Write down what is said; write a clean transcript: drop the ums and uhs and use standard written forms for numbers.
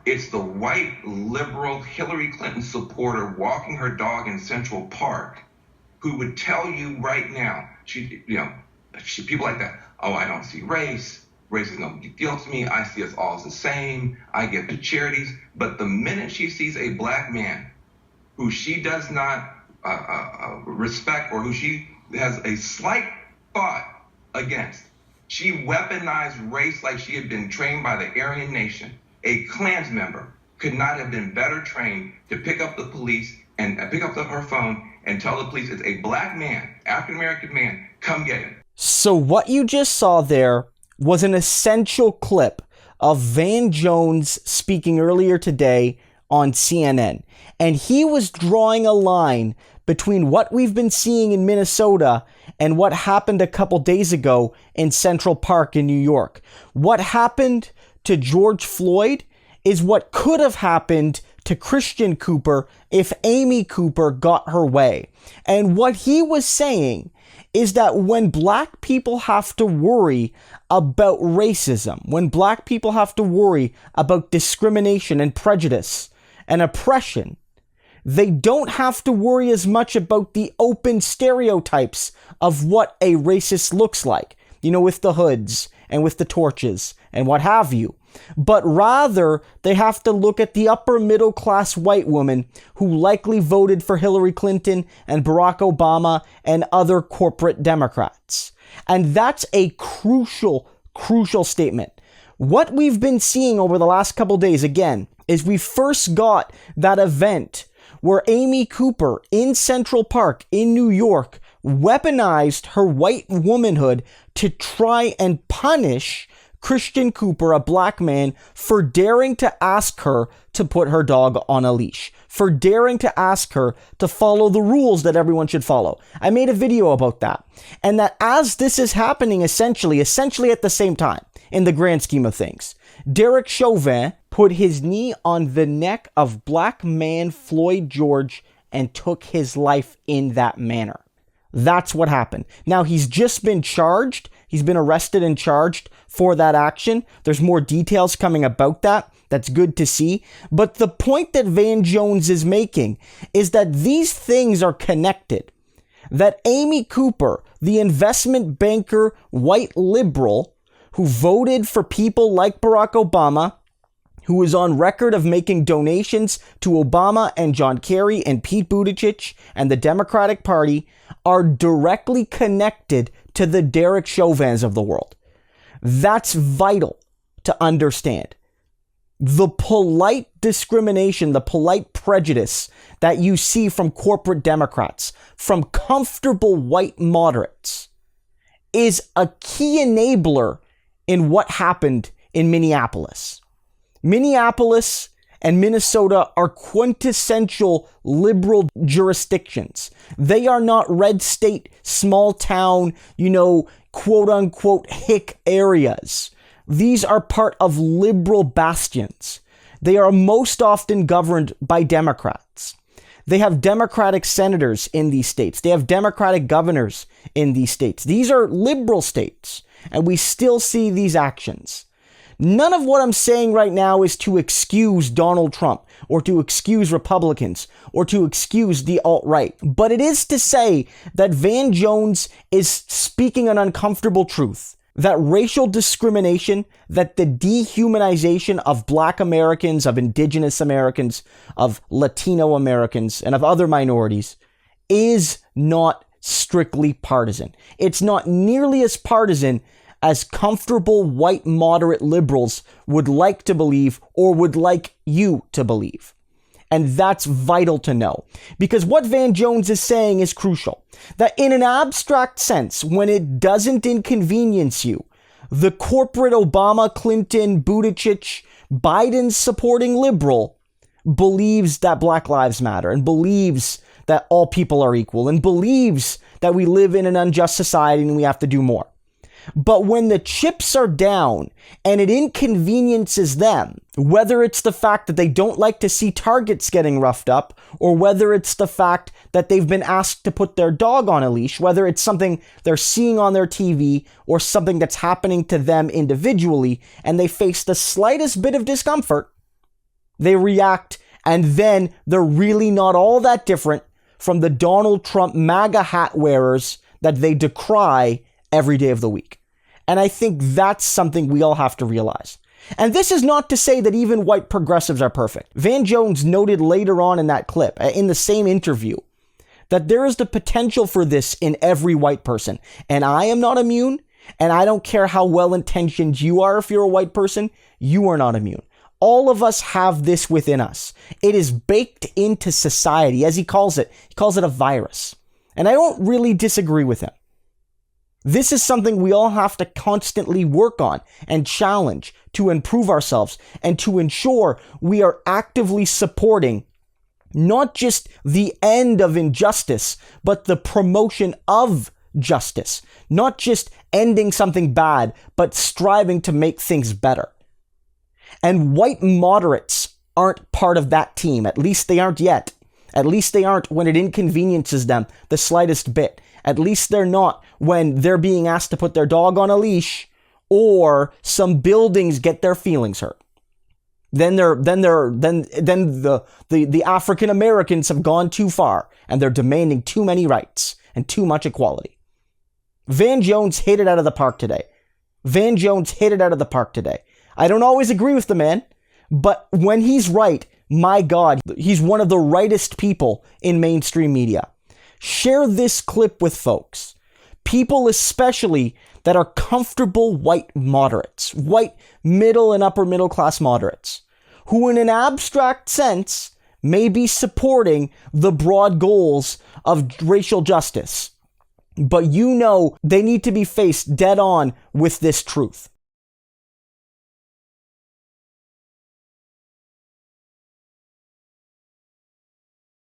It's the white liberal Hillary Clinton supporter walking her dog in Central Park who would tell you right now, people like that, oh, I don't see race. Race is no big deal to me. I see us all as the same. I give to charities. But the minute she sees a black man who she does not respect or who she has a slight thought against, she weaponized race like she had been trained by the Aryan Nation. A Klans member could not have been better trained to pick up the police and pick up her phone and tell the police it's a black man, African-American man, come get him. So what you just saw there was an essential clip of Van Jones speaking earlier today on CNN. And he was drawing a line between what we've been seeing in Minnesota and what happened a couple days ago in Central Park in New York. What happened to George Floyd is what could have happened to Christian Cooper if Amy Cooper got her way. And what he was saying is that when black people have to worry about racism, when black people have to worry about discrimination and prejudice and oppression, they don't have to worry as much about the open stereotypes of what a racist looks like, with the hoods and with the torches and what have you. But rather, they have to look at the upper middle class white woman who likely voted for Hillary Clinton and Barack Obama and other corporate Democrats. And that's a crucial statement. What we've been seeing over the last couple days, again, is we first got that event where Amy Cooper in Central Park in New York weaponized her white womanhood to try and punish Christian Cooper, a black man, for daring to ask her to put her dog on a leash, for daring to ask her to follow the rules that everyone should follow. I made a video about that. And that as this is happening essentially at the same time, in the grand scheme of things, Derek Chauvin put his knee on the neck of black man Floyd George and took his life in that manner. That's what happened. Now, he's just been charged. He's been arrested and charged for that action. There's more details coming about that. That's good to see. But the point that Van Jones is making is that these things are connected. That Amy Cooper, the investment banker, white liberal, who voted for people like Barack Obama, who is on record of making donations to Obama and John Kerry and Pete Buttigieg and the Democratic Party, are directly connected to the Derek Chauvins of the world. That's vital to understand. The polite discrimination, the polite prejudice that you see from corporate Democrats, from comfortable white moderates, is a key enabler in what happened in Minneapolis. Minneapolis and Minnesota are quintessential liberal jurisdictions. They are not red state, small town, quote unquote hick areas. These are part of liberal bastions. They are most often governed by Democrats. They have Democratic senators in these states. They have Democratic governors in these states. These are liberal states, and we still see these actions. None of what I'm saying right now is to excuse Donald Trump or to excuse Republicans or to excuse the alt-right. But it is to say that Van Jones is speaking an uncomfortable truth. That racial discrimination, that the dehumanization of Black Americans, of Indigenous Americans, of Latino Americans, and of other minorities is not strictly partisan. It's not nearly as partisan as comfortable white moderate liberals would like to believe or would like you to believe. And that's vital to know, because what Van Jones is saying is crucial. That in an abstract sense, when it doesn't inconvenience you, the corporate Obama, Clinton, Buttigieg, Biden supporting liberal believes that Black Lives Matter and believes that all people are equal and believes that we live in an unjust society and we have to do more. But when the chips are down and it inconveniences them, whether it's the fact that they don't like to see targets getting roughed up, or whether it's the fact that they've been asked to put their dog on a leash, whether it's something they're seeing on their TV or something that's happening to them individually, and they face the slightest bit of discomfort, They react, and then they're really not all that different from the Donald Trump MAGA hat wearers that they decry every day of the week. And I think that's something we all have to realize. And this is not to say that even white progressives are perfect. Van Jones noted later on in that clip, in the same interview, that there is the potential for this in every white person. And I am not immune, and I don't care how well-intentioned you are if you're a white person, you are not immune. All of us have this within us. It is baked into society, as he calls it. He calls it a virus. And I don't really disagree with him. This is something we all have to constantly work on and challenge to improve ourselves and to ensure we are actively supporting not just the end of injustice, but the promotion of justice. Not just ending something bad, but striving to make things better. And white moderates aren't part of that team. At least they aren't yet. At least they aren't when it inconveniences them the slightest bit. At least they're not when they're being asked to put their dog on a leash or some buildings get their feelings hurt. Then the African Americans have gone too far and they're demanding too many rights and too much equality. Van Jones hit it out of the park today. I don't always agree with the man, but when he's right, my God, he's one of the rightest people in mainstream media. Share this clip with folks. People especially that are comfortable white moderates, white middle and upper middle class moderates, who in an abstract sense may be supporting the broad goals of racial justice. But you know they need to be faced dead on with this truth.